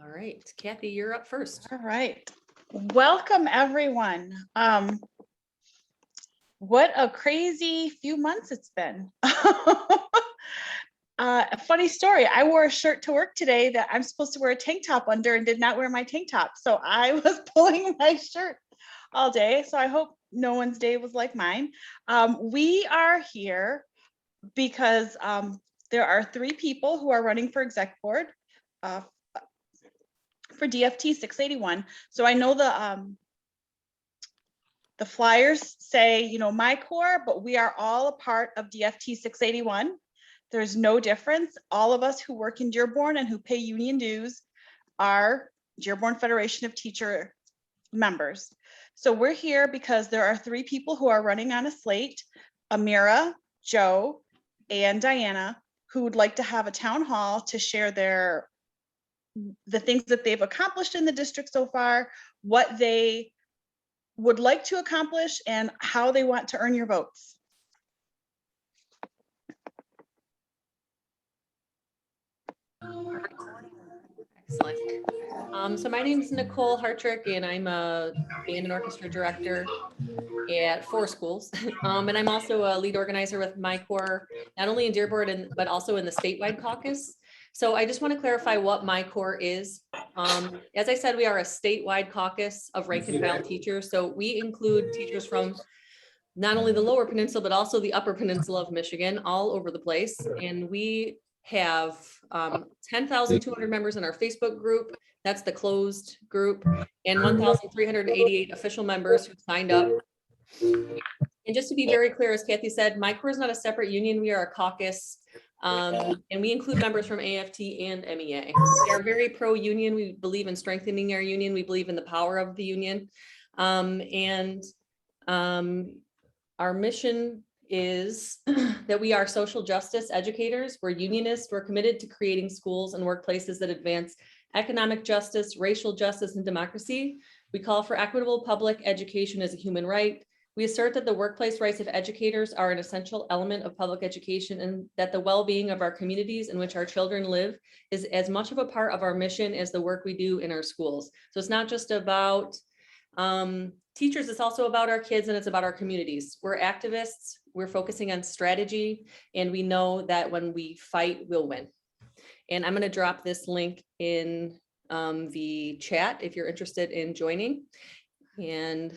All right, Kathy, you're up first. All right. Welcome, everyone. What a crazy few months it's been. A funny story. I wore a shirt to work today that I'm supposed to wear a tank top under and did not wear my tank top. So I was pulling my shirt all day. So I hope no one's day was like mine. We are here because there are 3 people who are running for exec board for DFT 681. So I know the flyers say, MICORE, but we are all a part of DFT 681. There's no difference. All of us who work in Dearborn and who pay union dues are Dearborn Federation of Teacher members. So we're here because there are 3 people who are running on a slate, Amira, Joe, and Diana, who would like to have a town hall to share the things that they've accomplished in the district so far, what they would like to accomplish, and how they want to earn your votes. Excellent. So my name is Nicole Hartrick, and I'm a band and orchestra director at 4 schools. And I'm also a lead organizer with MICORE, not only in Dearborn, but also in the statewide caucus. So I just want to clarify what MICORE is. As I said, we are a statewide caucus of rank and file teachers. So we include teachers from not only the lower peninsula, but also the upper peninsula of Michigan, all over the place. And we have 10,200 members in our Facebook group. That's the closed group, and 1,388 official members who signed up. And just to be very clear, as Kathy said, MICORE is not a separate union. We are a caucus, and we include members from AFT and MEA. We are very pro-union. We believe in strengthening our union. We believe in the power of the union. Our mission is that we are social justice educators. We're unionists. We're committed to creating schools and workplaces that advance economic justice, racial justice, and democracy. We call for equitable public education as a human right. We assert that the workplace rights of educators are an essential element of public education, and that the well-being of our communities in which our children live is as much of a part of our mission as the work we do in our schools. So it's not just about teachers, it's also about our kids, and it's about our communities. We're activists, we're focusing on strategy, and we know that when we fight, we'll win. And I'm going to drop this link in the chat if you're interested in joining. And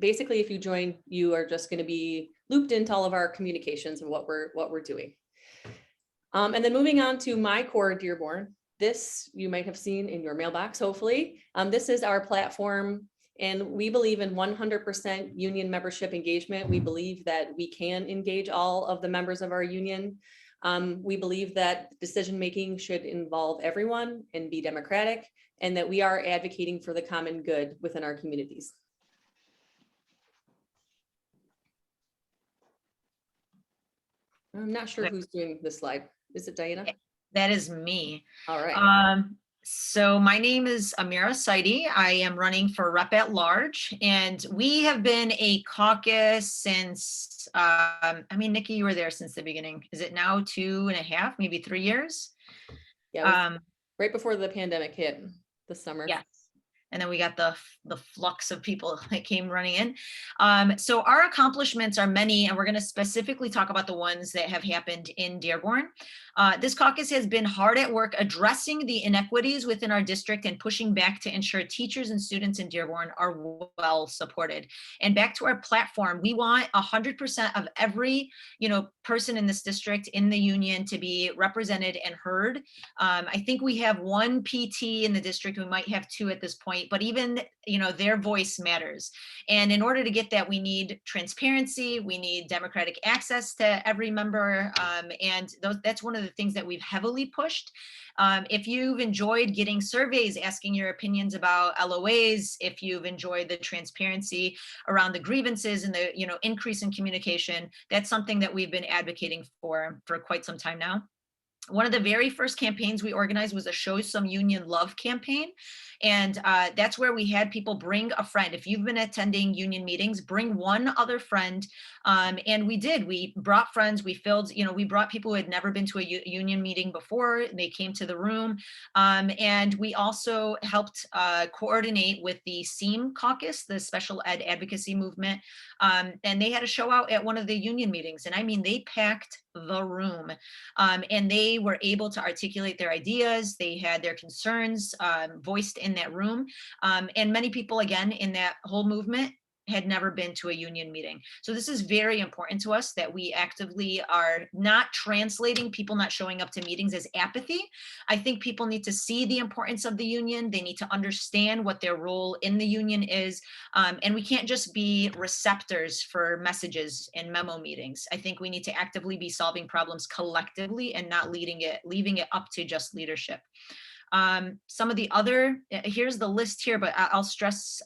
basically, if you join, you are just going to be looped into all of our communications and what we're doing. And then moving on to MICORE Dearborn. This you might have seen in your mailbox, hopefully. This is our platform, and we believe in 100% union membership engagement. We believe that we can engage all of the members of our union. We believe that decision-making should involve everyone and be democratic, and that we are advocating for the common good within our communities. I'm not sure who's doing this slide. Is it Diana? That is me. All right. So my name is Amira Saidi. I am running for rep at large, and we have been a caucus since, Nikki, you were there since the beginning. Is it now 2.5, maybe 3 years? Yeah, right before the pandemic hit this summer. Yes. And then we got the flux of people that came running in. So our accomplishments are many, and we're going to specifically talk about the ones that have happened in Dearborn. This caucus has been hard at work addressing the inequities within our district and pushing back to ensure teachers and students in Dearborn are well supported. And back to our platform, we want 100% of every person in this district in the union to be represented and heard. I think we have 1 PT in the district. We might have 2 at this point, but even their voice matters. And in order to get that, we need transparency, we need democratic access to every member, and that's one of the things that we've heavily pushed. If you've enjoyed getting surveys asking your opinions about LOAs, if you've enjoyed the transparency around the grievances and the increase in communication, that's something that we've been advocating for quite some time now. One of the very first campaigns we organized was a Show Some Union Love campaign. And that's where we had people bring a friend. If you've been attending union meetings, bring one other friend. And we brought friends, we brought people who had never been to a union meeting before. They came to the room. And we also helped coordinate with the SEAM caucus, the Special Ed Advocacy Movement. And they had a show out at one of the union meetings. And I mean, they packed the room. And they were able to articulate their ideas. They had their concerns voiced in that room. And many people, again, in that whole movement had never been to a union meeting. So this is very important to us that we actively are not translating people not showing up to meetings as apathy. I think people need to see the importance of the union. They need to understand what their role in the union is. And we can't just be receptors for messages in memo meetings. I think we need to actively be solving problems collectively and not leaving it up to just leadership. Some of the other, here's the list here, but I'll stress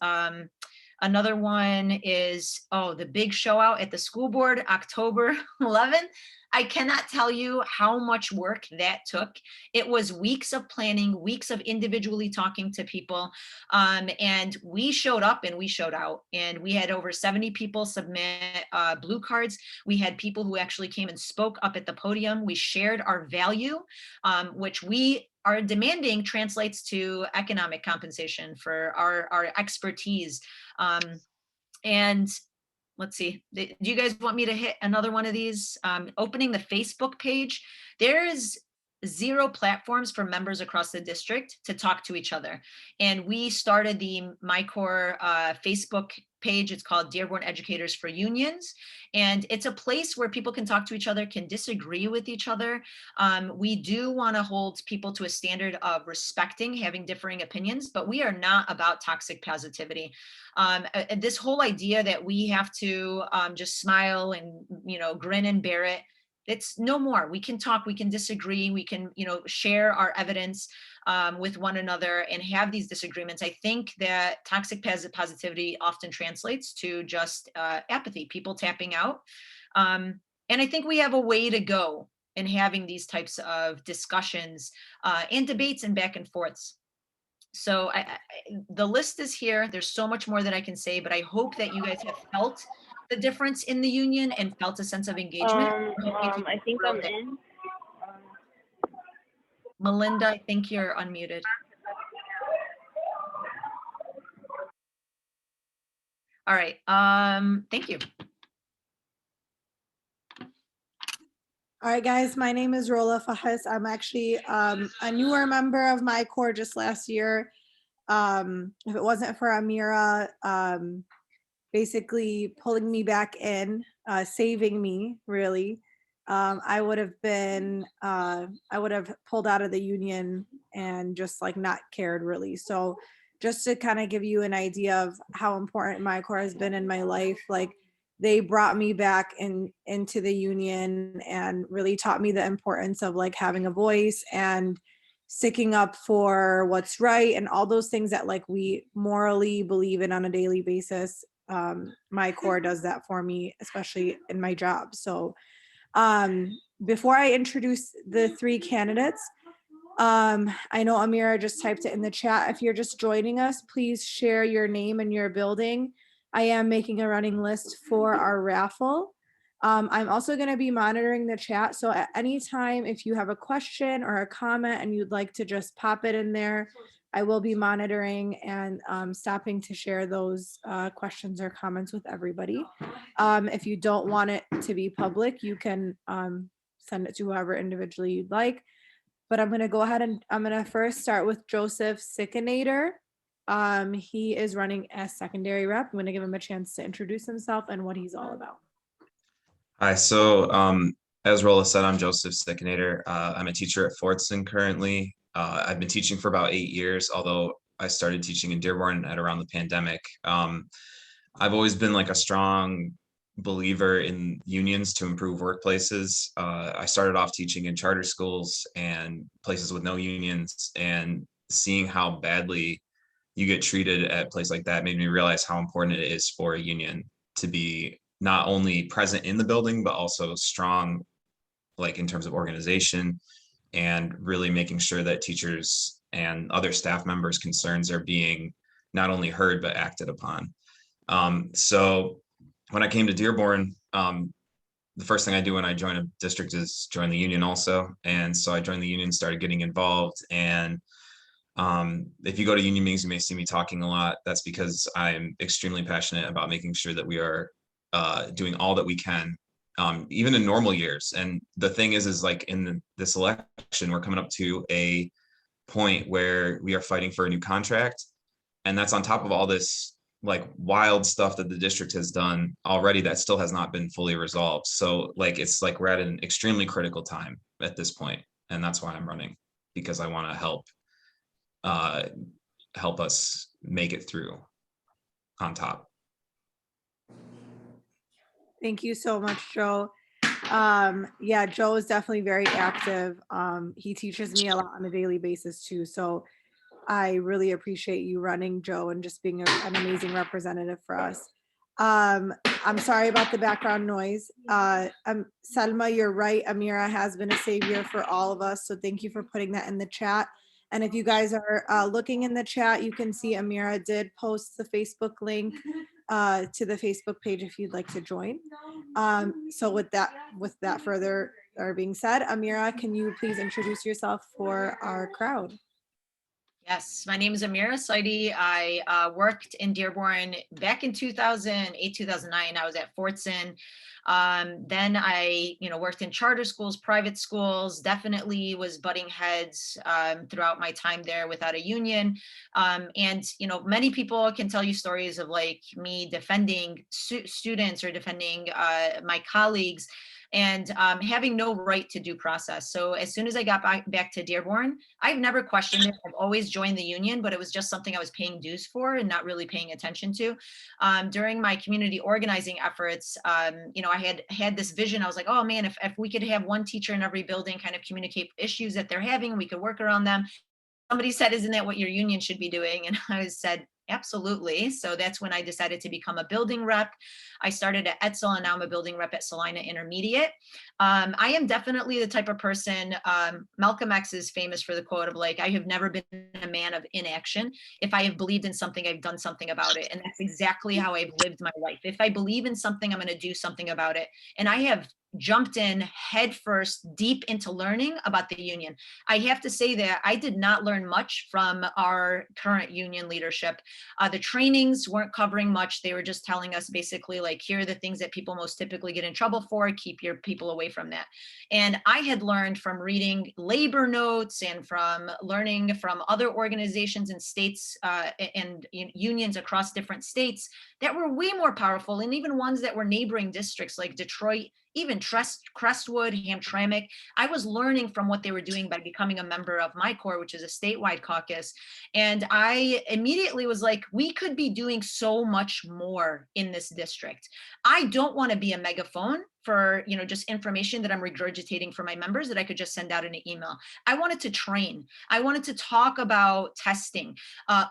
another one is, the big show out at the school board, October 11th. I cannot tell you how much work that took. It was weeks of planning, weeks of individually talking to people. And we showed up and we showed out. And we had over 70 people submit blue cards. We had people who actually came and spoke up at the podium. We shared our value, which we are demanding translates to economic compensation for our expertise. And let's see, do you guys want me to hit another one of these? Opening the Facebook page. There is 0 platforms for members across the district to talk to each other. And we started the MICORE Facebook page. It's called Dearborn Educators for Unions. And it's a place where people can talk to each other, can disagree with each other. We do want to hold people to a standard of respecting, having differing opinions, but we are not about toxic positivity. This whole idea that we have to just smile and, grin and bear it, it's no more. We can talk, we can disagree, we can, share our evidence with one another and have these disagreements. I think that toxic positivity often translates to just apathy, people tapping out. And I think we have a way to go in having these types of discussions and debates and back and forths. So the list is here. There's so much more that I can say, but I hope that you guys have felt the difference in the union and felt a sense of engagement. I think I'm in. Melinda, I think you're unmuted. All right, thank you. All right, guys, my name is Rola Fajes. I'm actually a newer member of MICORE just last year. If it wasn't for Amira basically pulling me back in, saving me, really, I would have pulled out of the union and just like not cared really. So just to kind of give you an idea of how important MICORE has been in my life, like they brought me back into the union and really taught me the importance of like having a voice and sticking up for what's right and all those things that like we morally believe in on a daily basis. MICORE does that for me, especially in my job. So before I introduce the 3 candidates, I know Amira just typed it in the chat. If you're just joining us, please share your name and your building. I am making a running list for our raffle. I'm also going to be monitoring the chat. So at any time, if you have a question or a comment and you'd like to just pop it in there, I will be monitoring and stopping to share those questions or comments with everybody. If you don't want it to be public, you can send it to whoever individually you'd like. But I'm going to go ahead and I'm going to first start with Joseph Sickinator. He is running as secondary rep. I'm going to give him a chance to introduce himself and what he's all about. Hi, so as Rolla said, I'm Joseph Sickinator. I'm a teacher at Fordson currently. I've been teaching for about 8 years, although I started teaching in Dearborn at around the pandemic. I've always been like a strong believer in unions to improve workplaces. I started off teaching in charter schools and places with no unions, and seeing how badly you get treated at a place like that made me realize how important it is for a union to be not only present in the building, but also strong, like in terms of organization, and really making sure that teachers and other staff members' concerns are being not only heard, but acted upon. So when I came to Dearborn, the first thing I do when I join a district is join the union also. And so I joined the union, started getting involved. And if you go to union meetings, you may see me talking a lot. That's because I'm extremely passionate about making sure that we are doing all that we can, even in normal years. And the thing is like this election, we're coming up to a point where we are fighting for a new contract. And that's on top of all this like wild stuff that the district has done already that still has not been fully resolved. So like, it's like we're at an extremely critical time at this point. And that's why I'm running, because I want to help us make it through on top. Thank you so much, Joe. Yeah, Joe is definitely very active. He teaches me a lot on a daily basis too. So I really appreciate you running, Joe, and just being an amazing representative for us. I'm sorry about the background noise. Selma, you're right. Amira has been a savior for all of us. So thank you for putting that in the chat. And if you guys are looking in the chat, you can see Amira did post the Facebook link to the Facebook page if you'd like to join. So with that further being said, Amira, can you please introduce yourself for our crowd? Yes, my name is Amira Saidi. I worked in Dearborn back in 2008, 2009. I was at Fortson. Then I, worked in charter schools, private schools, definitely was butting heads throughout my time there without a union. And many people can tell you stories of like me defending students or defending my colleagues and having no right to due process. So as soon as I got back to Dearborn, I've never questioned it. I've always joined the union, but it was just something I was paying dues for and not really paying attention to. During my community organizing efforts, I had this vision. I was like, oh man, if we could have one teacher in every building kind of communicate issues that they're having, we could work around them. Somebody said, isn't that what your union should be doing? And I said, absolutely. So that's when I decided to become a building rep. I started at Etzel and now I'm a building rep at Salina Intermediate. I am definitely the type of person, Malcolm X is famous for the quote of like, I have never been a man of inaction. If I have believed in something, I've done something about it. And that's exactly how I've lived my life. If I believe in something, I'm going to do something about it. And I have jumped in headfirst deep into learning about the union. I have to say that I did not learn much from our current union leadership. The trainings weren't covering much. They were just telling us basically like, here are the things that people most typically get in trouble for, keep your people away from that. And I had learned from reading labor notes and from learning from other organizations and states and unions across different states that were way more powerful, and even ones that were neighboring districts like Detroit, even Crestwood, Hamtramck. I was learning from what they were doing by becoming a member of MICORE, which is a statewide caucus. And I immediately was like, we could be doing so much more in this district. I don't want to be a megaphone for just information that I'm regurgitating for my members that I could just send out in an email. I wanted to train. I wanted to talk about testing,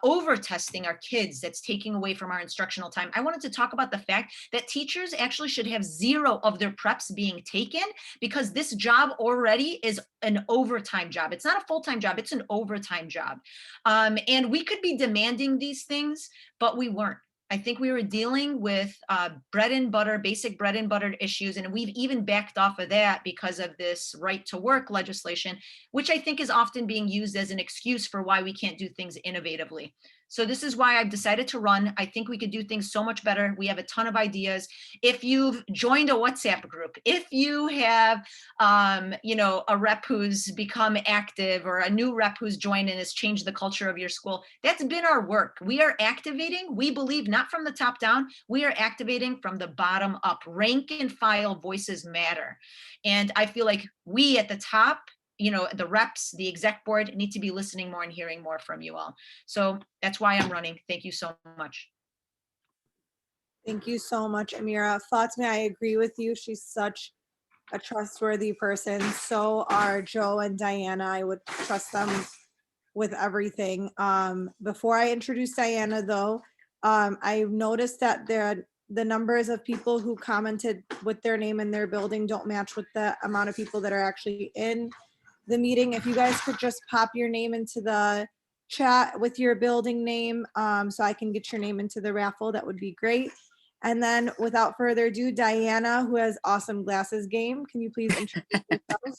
over testing our kids that's taking away from our instructional time. I wanted to talk about the fact that teachers actually should have 0 of their preps being taken because this job already is an overtime job. It's not a full-time job, it's an overtime job. And we could be demanding these things, but we weren't. I think we were dealing with basic bread and butter issues. And we've even backed off of that because of this right to work legislation, which I think is often being used as an excuse for why we can't do things innovatively. So this is why I've decided to run. I think we could do things so much better. We have a ton of ideas. If you've joined a WhatsApp group, if you have, a rep who's become active or a new rep who's joined and has changed the culture of your school, that's been our work. We are activating, we believe, not from the top down, we are activating from the bottom up. Rank and file voices matter. And I feel like we at the top, the reps, the exec board need to be listening more and hearing more from you all. So that's why I'm running. Thank you so much. Thank you so much, Amira. Fatima, I agree with you. She's such a trustworthy person. So are Joe and Diana. I would trust them with everything. Before I introduce Diana, though, I noticed that the numbers of people who commented with their name and their building don't match with the amount of people that are actually in the meeting. If you guys could just pop your name into the chat with your building name, so I can get your name into the raffle, that would be great. And then without further ado, Diana, who has awesome glasses game, can you please introduce yourself?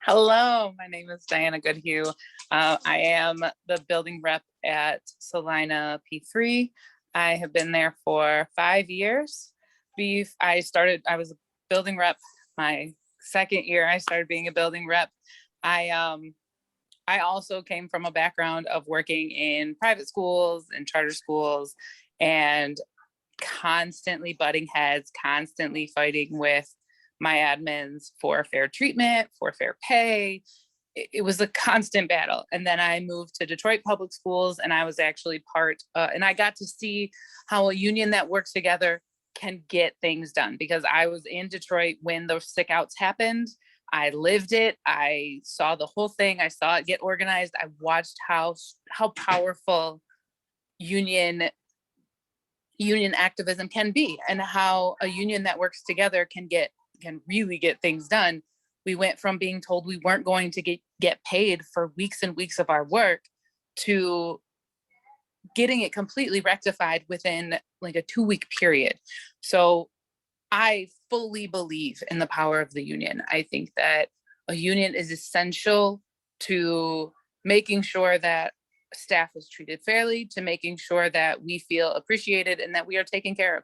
Hello, my name is Diana Goodhue. I am the building rep at Salina P3. I have been there for 5 years. I was a building rep my second year. I started being a building rep. I also came from a background of working in private schools and charter schools and constantly butting heads, constantly fighting with my admins for fair treatment, for fair pay. It was a constant battle. And then I moved to Detroit Public Schools, and I was actually and I got to see how a union that works together can get things done, because I was in Detroit when those sick outs happened. I lived it. I saw the whole thing. I saw it get organized. I watched how powerful union activism can be, and how a union that works together can really get things done. We went from being told we weren't going to get paid for weeks and weeks of our work to getting it completely rectified within like a 2-week period. So I fully believe in the power of the union. I think that a union is essential to making sure that staff is treated fairly, to making sure that we feel appreciated and that we are taken care of.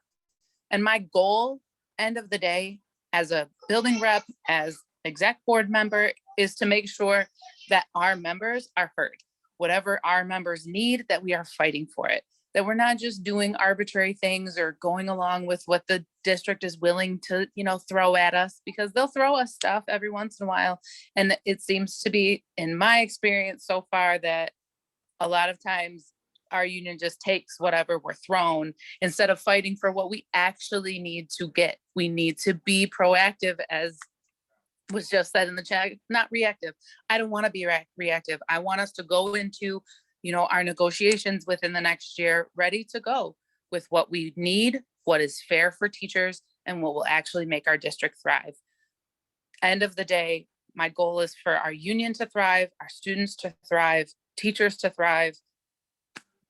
And my goal, end of the day, as a building rep, as exec board member, is to make sure that our members are heard. Whatever our members need, that we are fighting for it, that we're not just doing arbitrary things or going along with what the district is willing to, throw at us, because they'll throw us stuff every once in a while. And it seems to be, in my experience so far, that a lot of times our union just takes whatever we're thrown instead of fighting for what we actually need to get. We need to be proactive, as was just said in the chat, not reactive. I don't want to be reactive. I want us to go into, our negotiations within the next year ready to go with what we need, what is fair for teachers, and what will actually make our district thrive. End of the day, my goal is for our union to thrive, our students to thrive, teachers to thrive.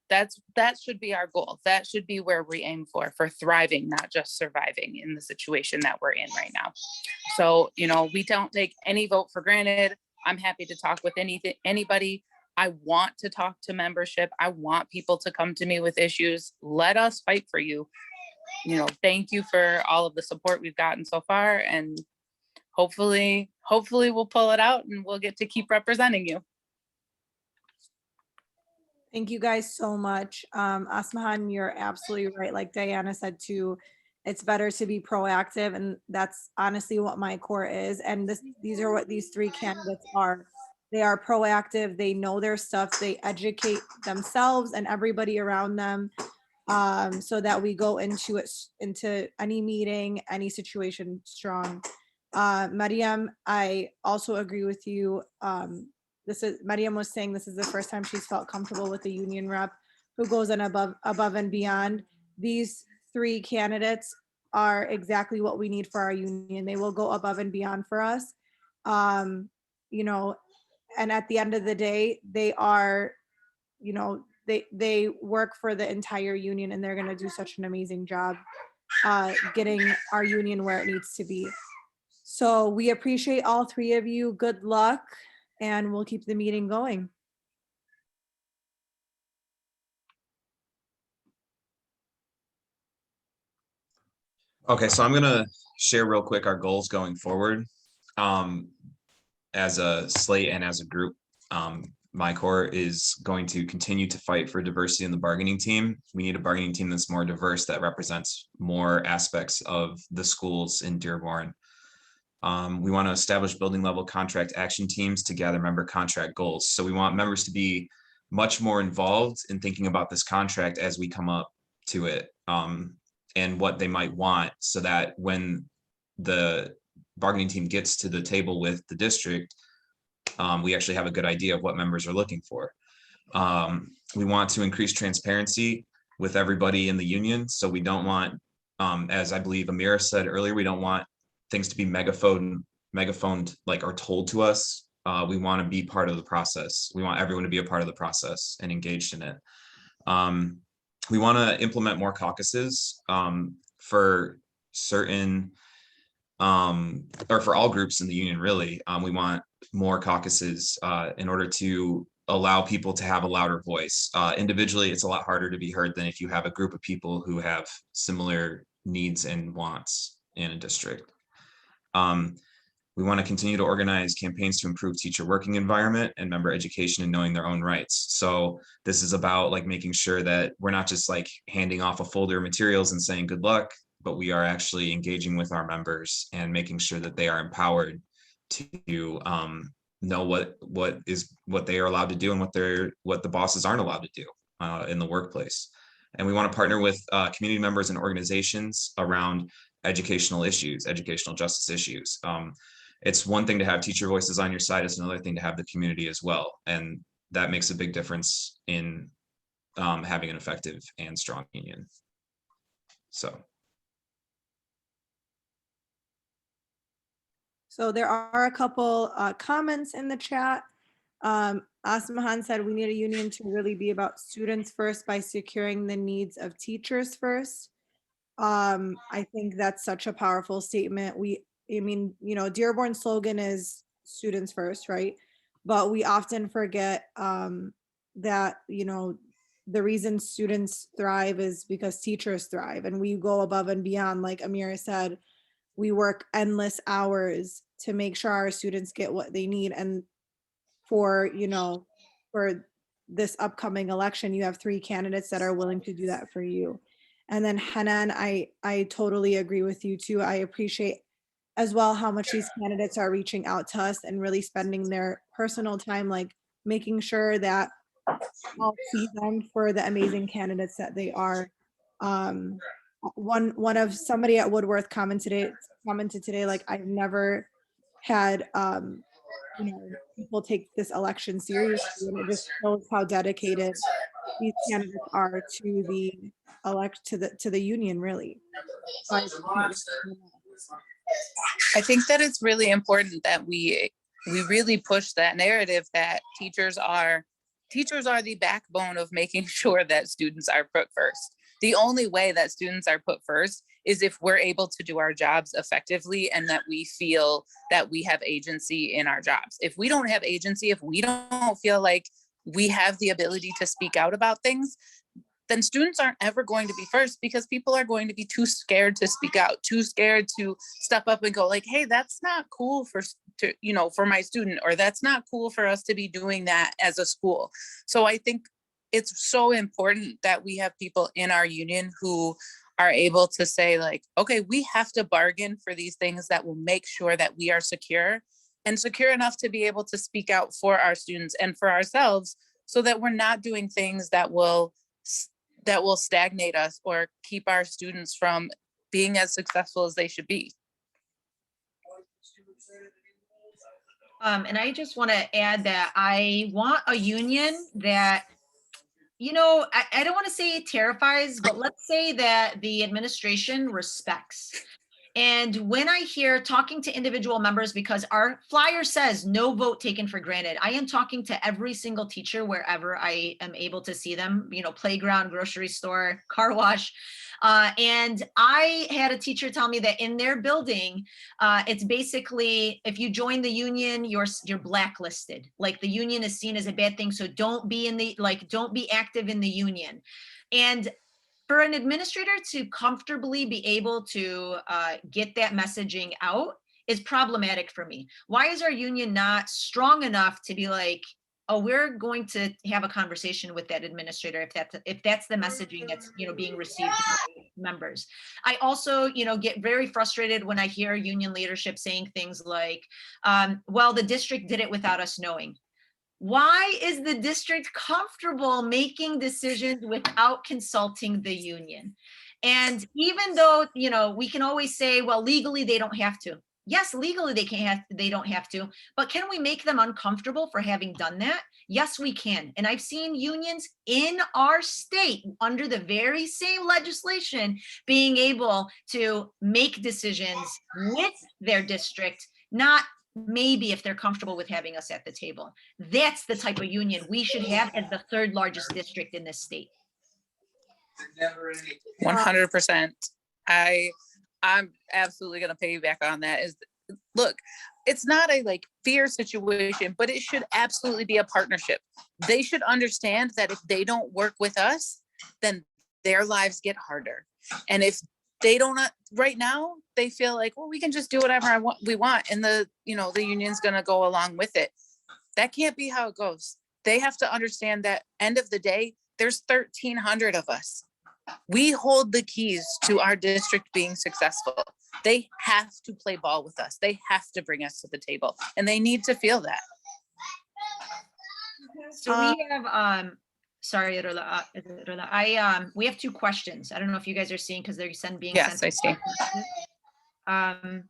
That should be our goal. That should be where we aim for thriving, not just surviving in the situation that we're in right now. So, we don't take any vote for granted. I'm happy to talk with anybody. I want to talk to membership. I want people to come to me with issues. Let us fight for you. Thank you for all of the support we've gotten so far. And hopefully we'll pull it out and we'll get to keep representing you. Thank you guys so much. Asmahan, you're absolutely right. Like Diana said too, it's better to be proactive, and that's honestly what MICORE is. And these are what these 3 candidates are. They are proactive. They know their stuff. They educate themselves and everybody around them, so that we go into any meeting, any situation strong. Mariam, I also agree with you. Mariam was saying this is the first time she's felt comfortable with a union rep who goes in above and beyond. These 3 candidates are exactly what we need for our union. They will go above and beyond for us. And at the end of the day, they are, they work for the entire union, and they're going to do such an amazing job getting our union where it needs to be. So we appreciate all 3 of you. Good luck. And we'll keep the meeting going. Okay, so I'm gonna share real quick our goals going forward. As a slate and as a group, MICORE is going to continue to fight for diversity in the bargaining team. We need a bargaining team that's more diverse, that represents more aspects of the schools in Dearborn. We want to establish building level contract action teams to gather member contract goals. So we want members to be much more involved in thinking about this contract as we come up to it, and what they might want, so that when the bargaining team gets to the table with the district, we actually have a good idea of what members are looking for. We want to increase transparency with everybody in the union. So we don't want, as I believe Amira said earlier, we don't want things to be megaphoned like, or told to us We want to be part of the process. We want everyone to be a part of the process and engaged in it. We want to implement more caucuses for certain, or for all groups in the union, really. We want more caucuses in order to allow people to have a louder voice. Individually, it's a lot harder to be heard than if you have a group of people who have similar needs and wants in a district. We want to continue to organize campaigns to improve teacher working environment and member education and knowing their own rights. So this is about like making sure that we're not just like handing off a folder of materials and saying good luck, but we are actually engaging with our members and making sure that they are empowered to know what they are allowed to do and what the bosses aren't allowed to do in the workplace. And we want to partner with community members and organizations around educational issues, educational justice issues. It's one thing to have teacher voices on your side, it's another thing to have the community as well. And that makes a big difference in having an effective and strong union. So there are a couple comments in the chat. Asmahan said we need a union to really be about students first by securing the needs of teachers first. I think that's such a powerful statement. I mean, you know, Dearborn's slogan is students first, right? But we often forget that, you know, the reason students thrive is because teachers thrive, and we go above and beyond. Like Amira said, we work endless hours to make sure our students get what they need. And for, you know, for this upcoming election, you have 3 candidates that are willing to do that for you. And then Hanan, I totally agree with you too. I appreciate as well how much these candidates are reaching out to us and really spending their personal time, like making sure that I'll see them for the amazing candidates that they are. One of somebody at Woodworth commented today, like, I've never had you know, people take this election seriously, and it just shows how dedicated these candidates are to the union, really. So I think that it's really important that we really push that narrative that teachers are the backbone of making sure that students are put first. The only way that students are put first is if we're able to do our jobs effectively and that we feel that we have agency in our jobs. If we don't have agency, if we don't feel like we have the ability to speak out about things, then students aren't ever going to be first, because people are going to be too scared to speak out, too scared to step up and go like, hey, that's not cool for my student, or that's not cool for us to be doing that as a school. So I think it's so important that we have people in our union who are able to say like, okay, we have to bargain for these things that will make sure that we are secure and secure enough to be able to speak out for our students and for ourselves, so that we're not doing things that will stagnate us or keep our students from being as successful as they should be. And I just want to add that I want a union that, you know, I don't want to say it terrifies, but let's say that the administration respects. And when I hear talking to individual members, because our flyer says no vote taken for granted, I am talking to every single teacher wherever I am able to see them, you know, playground, grocery store, car wash. And I had a teacher tell me that in their building, it's basically, if you join the union, you're blacklisted. Like, the union is seen as a bad thing. So don't be active in the union. And for an administrator to comfortably be able to get that messaging out is problematic for me. Why is our union not strong enough to be like, oh, we're going to have a conversation with that administrator if that's the messaging that's, you know, being received by members. I also, you know, get very frustrated when I hear union leadership saying things like, well, the district did it without us knowing. Why is the district comfortable making decisions without consulting the union? And even though, you know, we can always say, well, legally they don't have to. Yes, legally they don't have to, but can we make them uncomfortable for having done that? Yes, we can. And I've seen unions in our state under the very same legislation being able to make decisions with their district, not maybe if they're comfortable with having us at the table. That's the type of union we should have as the third largest district in this state. 100%. I'm absolutely going to piggyback on that. Look, it's not a like fear situation, but it should absolutely be a partnership. They should understand that if they don't work with us, then their lives get harder. And if they don't, right now, they feel like, well, we can just do whatever we want. And the union's going to go along with it. That can't be how it goes. They have to understand that end of the day, there's 1,300 of us. We hold the keys to our district being successful. They have to play ball with us. They have to bring us to the table, and they need to feel that. So we have, sorry, Rola, we have 2 questions. I don't know if you guys are seeing because they're being Yes, sent. I see.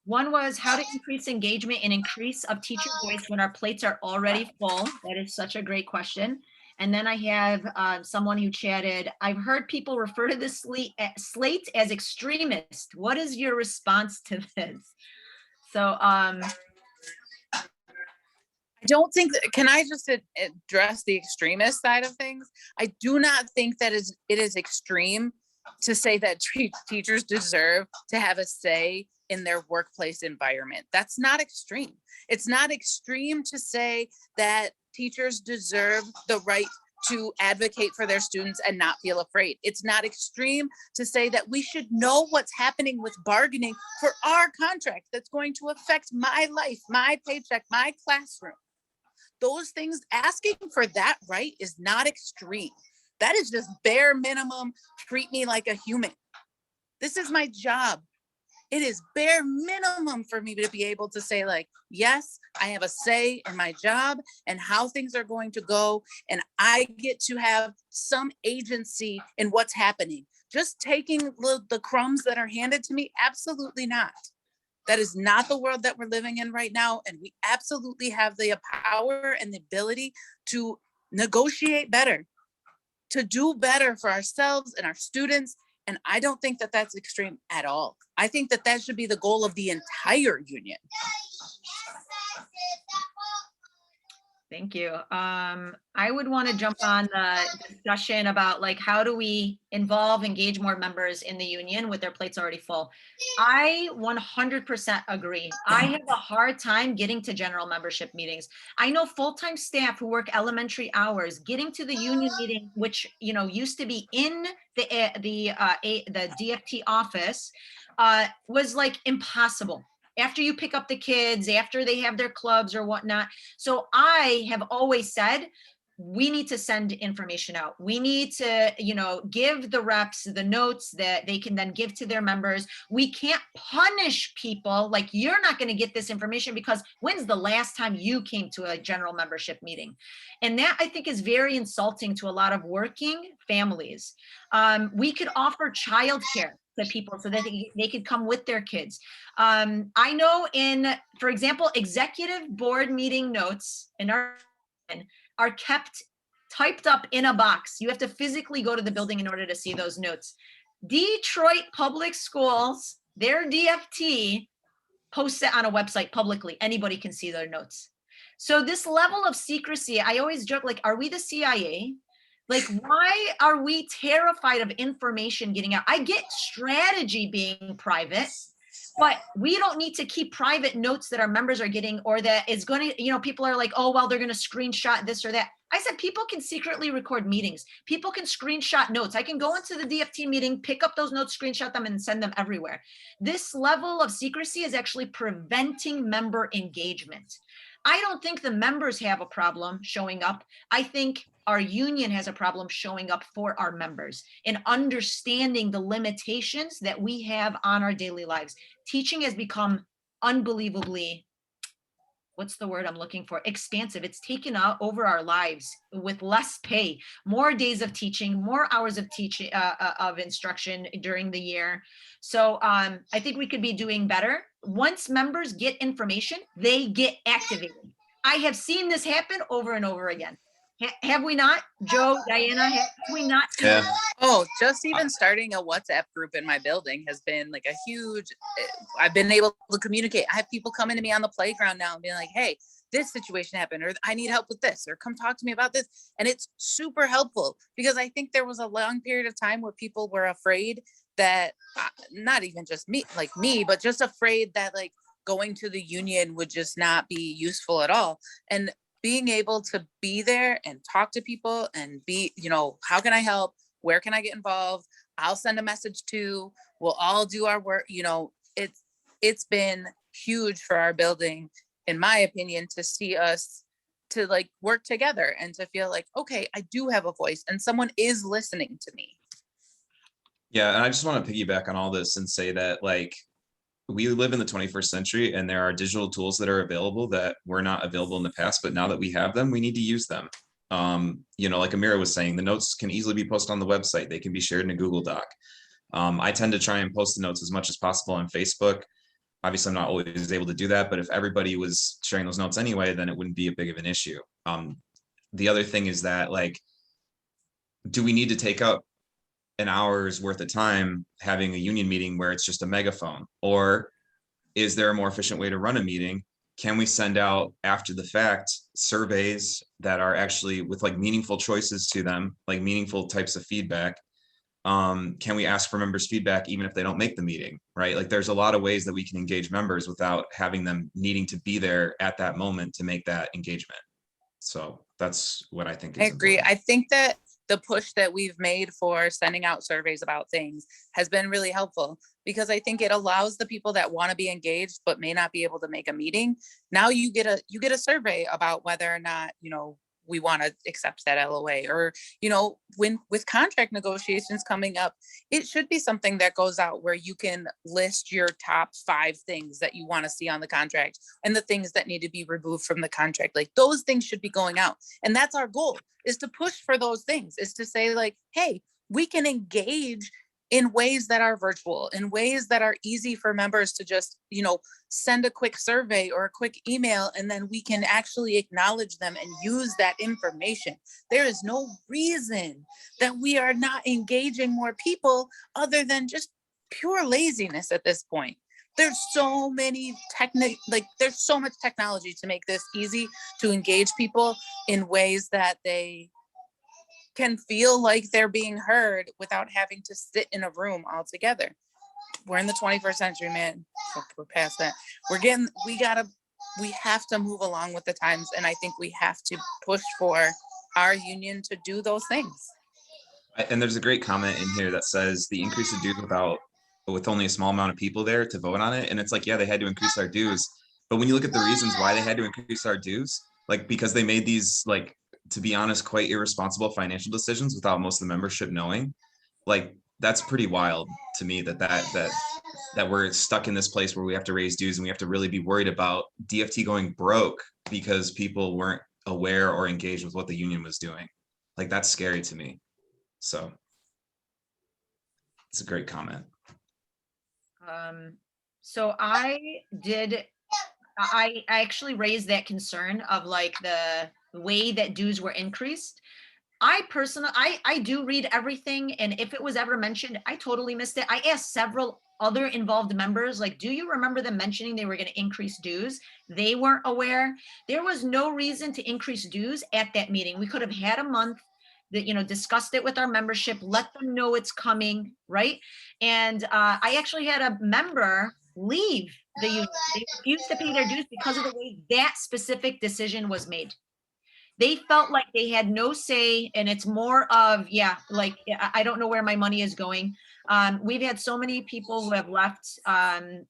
One was how to increase engagement and increase of teacher voice when our plates are already full. That is such a great question. And then I have someone who chatted, I've heard people refer to this slate as extremist. What is your response to this? So I don't think can I just address the extremist side of things? I do not think that it is extreme to say that teachers deserve to have a say in their workplace environment. That's not extreme. It's not extreme to say that teachers deserve the right to advocate for their students and not feel afraid. It's not extreme to say that we should know what's happening with bargaining for our contract that's going to affect my life, my paycheck, my classroom. Those things, asking for that right is not extreme. That is just bare minimum, treat me like a human. This is my job. It is bare minimum for me to be able to say like, yes, I have a say in my job and how things are going to go. And I get to have some agency in what's happening. Just taking the crumbs that are handed to me, absolutely not. That is not the world that we're living in right now. And we absolutely have the power and the ability to negotiate better, to do better for ourselves and our students. And I don't think that that's extreme at all. I think that that should be the goal of the entire union. Thank you. I would want to jump on the discussion about like, how do we engage more members in the union with their plates already full? I 100% agree. I have a hard time getting to general membership meetings. I know full-time staff who work elementary hours, getting to the union meeting, which, used to be in the DFT office, was like impossible. After you pick up the kids, after they have their clubs or whatnot. So I have always said, we need to send information out. We need to, give the reps the notes that they can then give to their members. We can't punish people like, you're not going to get this information because when's the last time you came to a general membership meeting? And that I think is very insulting to a lot of working families. We could offer childcare to people so that they could come with their kids. I know for example, executive board meeting notes are kept typed up in a box. You have to physically go to the building in order to see those notes. Detroit Public Schools, their DFT, posts it on a website publicly. Anybody can see their notes. So this level of secrecy, I always joke, like, are we the CIA? Like, why are we terrified of information getting out? I get strategy being private, but we don't need to keep private notes that our members are getting, or that is going to, people are like, oh, well, they're going to screenshot this or that. I said, people can secretly record meetings. People can screenshot notes. I can go into the DFT meeting, pick up those notes, screenshot them, and send them everywhere. This level of secrecy is actually preventing member engagement. I don't think the members have a problem showing up. I think our union has a problem showing up for our members and understanding the limitations that we have on our daily lives. Teaching has become unbelievably, what's the word I'm looking for? Expansive. It's taken over our lives with less pay, more days of teaching, more hours of teaching, of instruction during the year. So I think we could be doing better. Once members get information, they get activated. I have seen this happen over and over again. Have we not, Joe, Diana, have we not? Yeah. Oh, just even starting a WhatsApp group in my building has been like a huge, I've been able to communicate. I have people coming to me on the playground now and being like, hey, this situation happened, or I need help with this, or come talk to me about this. And it's super helpful because I think there was a long period of time where people were afraid that, not even just me, but just afraid that like going to the union would just not be useful at all. And being able to be there and talk to people and be, how can I help? Where can I get involved? I'll send a message to, we'll all do our work. It's been huge for our building, in my opinion, to see us to like work together and to feel like, okay, I do have a voice and someone is listening to me. Yeah, and I just want to piggyback on all this and say that like we live in the 21st century and there are digital tools that are available that were not available in the past, but now that we have them, we need to use them. Like Amira was saying, the notes can easily be posted on the website. They can be shared in a Google Doc. I tend to try and post the notes as much as possible on Facebook. Obviously, I'm not always able to do that, but if everybody was sharing those notes anyway, then it wouldn't be a big of an issue. The other thing is that like, do we need to take up an hour's worth of time having a union meeting where it's just a megaphone? Or is there a more efficient way to run a meeting? Can we send out after the fact surveys that are actually with like meaningful choices to them, like meaningful types of feedback? Can we ask for members' feedback even if they don't make the meeting, right? Like there's a lot of ways that we can engage members without having them needing to be there at that moment to make that engagement. So that's what I think is I agree. important. I think that the push that we've made for sending out surveys about things has been really helpful because I think it allows the people that want to be engaged but may not be able to make a meeting. Now you get a survey about whether or not, we want to accept that LOA, or, when with contract negotiations coming up, it should be something that goes out where you can list your top 5 things that you want to see on the contract and the things that need to be removed from the contract. Like those things should be going out. And that's our goal, is to push for those things, is to say like, hey, we can engage in ways that are virtual, in ways that are easy for members to just, send a quick survey or a quick email, and then we can actually acknowledge them and use that information. There is no reason that we are not engaging more people other than just pure laziness at this point. There's so many there's so much technology to make this easy to engage people in ways that they can feel like they're being heard without having to sit in a room all together. We're in the 21st century, man. So we're past that. We have to move along with the times. And I think we have to push for our union to do those things. And there's a great comment in here that says the increase of dues with only a small amount of people there to vote on it. And it's like, yeah, they had to increase our dues. But when you look at the reasons why they had to increase our dues, like because they made these, like, to be honest, quite irresponsible financial decisions without most of the membership knowing, like that's pretty wild to me that we're stuck in this place where we have to raise dues and we have to really be worried about DFT going broke because people weren't aware or engaged with what the union was doing. Like that's scary to me. So it's a great comment. So I actually raised that concern of like the way that dues were increased. I personally, I do read everything. And if it was ever mentioned, I totally missed it. I asked several other involved members, like, do you remember them mentioning they were going to increase dues? They weren't aware. There was no reason to increase dues at that meeting. We could have had a month that, discussed it with our membership, let them know it's coming, right? And I actually had a member leave the union. They refused to pay their dues because of the way that specific decision was made. They felt like they had no say, and it's more of, I don't know where my money is going. We've had so many people who have left they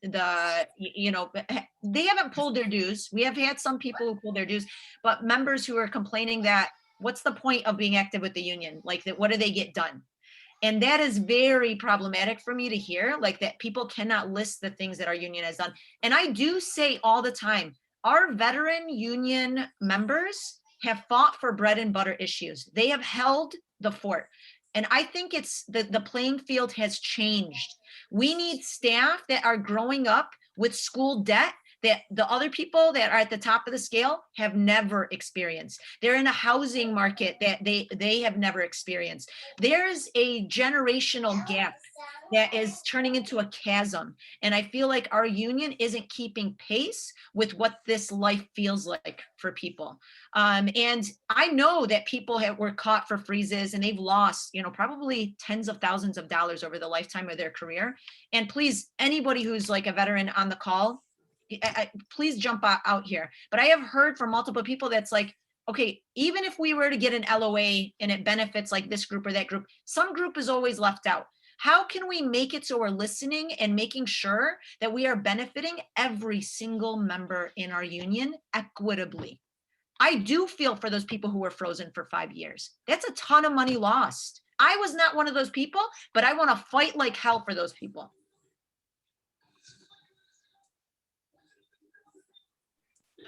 haven't pulled their dues. We have had some people who pulled their dues, but members who are complaining that what's the point of being active with the union? Like that, what do they get done? And that is very problematic for me to hear, like that people cannot list the things that our union has done. And I do say all the time, our veteran union members have fought for bread and butter issues. They have held the fort. And I think it's the playing field has changed. We need staff that are growing up with school debt that the other people that are at the top of the scale have never experienced. They're in a housing market that they have never experienced. There's a generational gap that is turning into a chasm. And I feel like our union isn't keeping pace with what this life feels like for people. And I know that people were caught for freezes and they've lost, probably tens of thousands of dollars over the lifetime of their career. And please, anybody who's like a veteran on the call, please jump out here. But I have heard from multiple people that's like, okay, even if we were to get an LOA and it benefits like this group or that group, some group is always left out. How can we make it so we're listening and making sure that we are benefiting every single member in our union equitably? I do feel for those people who were frozen for 5 years. That's a ton of money lost. I was not one of those people, but I want to fight like hell for those people.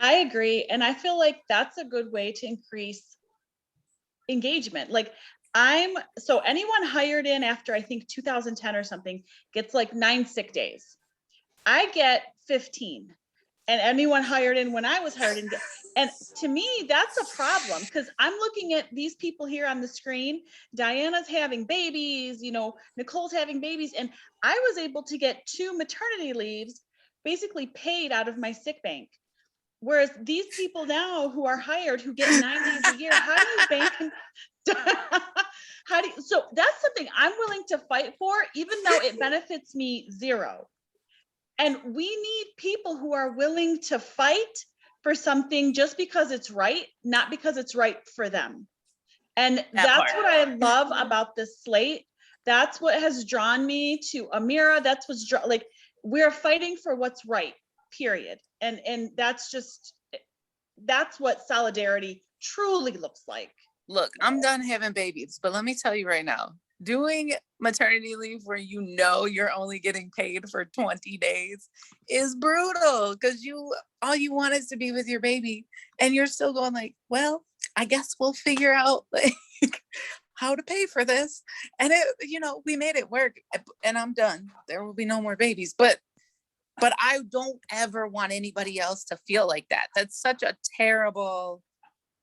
I agree. And I feel like that's a good way to increase engagement. Like so anyone hired in after I think 2010 or something gets like 9 sick days. I get 15. And anyone hired in when I was hired in, and to me, that's a problem because I'm looking at these people here on the screen. Diana's having babies, Nicole's having babies. And I was able to get 2 maternity leaves basically paid out of my sick bank. Whereas these people now who are hired, who get 9 days a year, how do you bank? So that's something I'm willing to fight for, even though it benefits me 0. And we need people who are willing to fight for something just because it's right, not because it's right for them. And that's what I love about this slate. That's what has drawn me to Amira. That's what's like, we're fighting for what's right, period. And that's what solidarity truly looks like. Look, I'm done having babies, but let me tell you right now, doing maternity leave where you're only getting paid for 20 days is brutal because all you want is to be with your baby and you're still going like, well, I guess we'll figure out like how to pay for this. And we made it work and I'm done. There will be no more babies, but I don't ever want anybody else to feel like that. That's such a terrible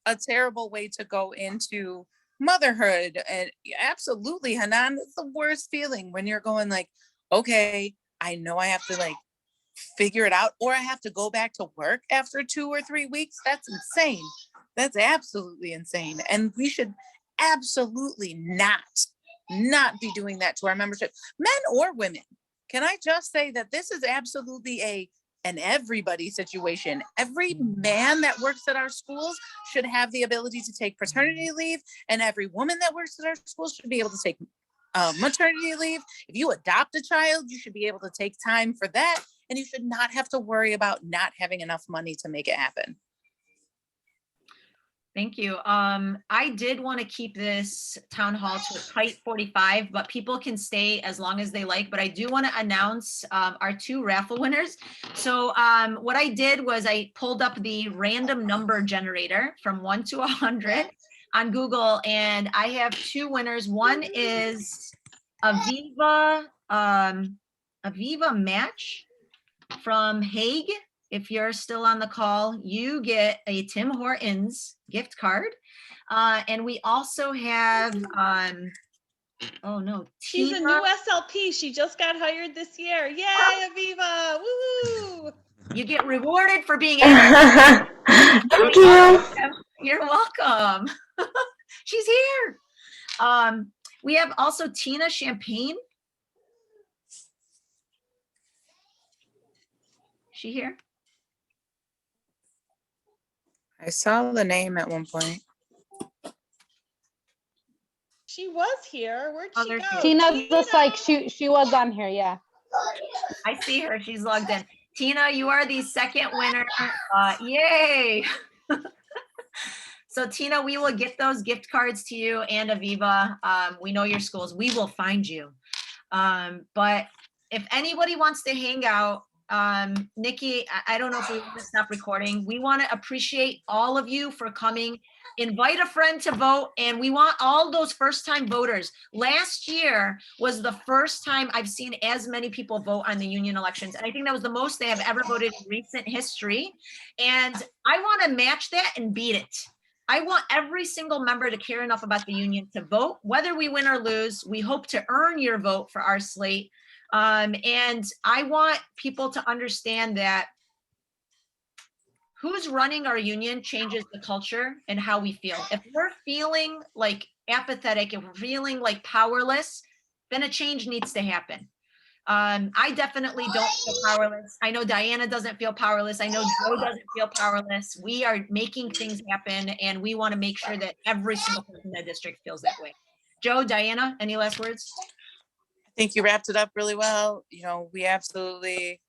way to go into motherhood. And absolutely, Hanan, it's the worst feeling when you're going like, okay, I know I have to like figure it out, or I have to go back to work after 2 or 3 weeks. That's insane. That's absolutely insane. And we should absolutely not be doing that to our membership, men or women. Can I just say that this is absolutely an everybody situation. Every man that works at our schools should have the ability to take paternity leave, and every woman that works at our schools should be able to take maternity leave. If you adopt a child, you should be able to take time for that, and you should not have to worry about not having enough money to make it happen. Thank you. I did want to keep this town hall to a tight 45, but people can stay as long as they like. But I do want to announce our 2 raffle winners. So what I did was I pulled up the random number generator from 1 to 100 on Google, and I have 2 winners. One is Aviva Match from Hague. If you're still on the call, you get a Tim Hortons gift card. And we also have, She's a new SLP. She just got hired this year. Yay, Aviva. Woo! You get rewarded for being Thank you. You're welcome. She's here. We have also Tina Champagne. She here? I saw the name at one point. She was here. Where'd she go? Tina looks like she was on here, yeah. I see her. She's logged in. Tina, you are the second winner. Yay! So Tina, we will get those gift cards to you and Aviva. We know your schools. We will find you. But if anybody wants to hang out, Nikki, I don't know if we want to stop recording. We want to appreciate all of you for coming. Invite a friend to vote, and we want all those first-time voters. Last year was the first time I've seen as many people vote on the union elections, and I think that was the most they have ever voted in recent history. And I want to match that and beat it. I want every single member to care enough about the union to vote, whether we win or lose. We hope to earn your vote for our slate. And I want people to understand that who's running our union changes the culture and how we feel. If we're feeling like apathetic, if we're feeling like powerless, then a change needs to happen. I definitely don't feel powerless. I know Diana doesn't feel powerless. I know Joe doesn't feel powerless. We are making things happen, and we want to make sure that every single person in the district feels that way. Joe, Diana, any last words? I think you wrapped it up really well. You know, we absolutely,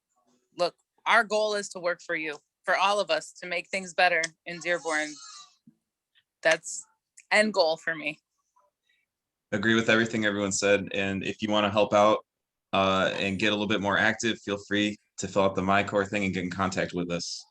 look, our goal is to work for you, for all of us, to make things better in Dearborn. That's end goal for me. Agree with everything everyone said. And if you want to help out and get a little bit more active, feel free to fill out the MICORE thing and get in contact with us.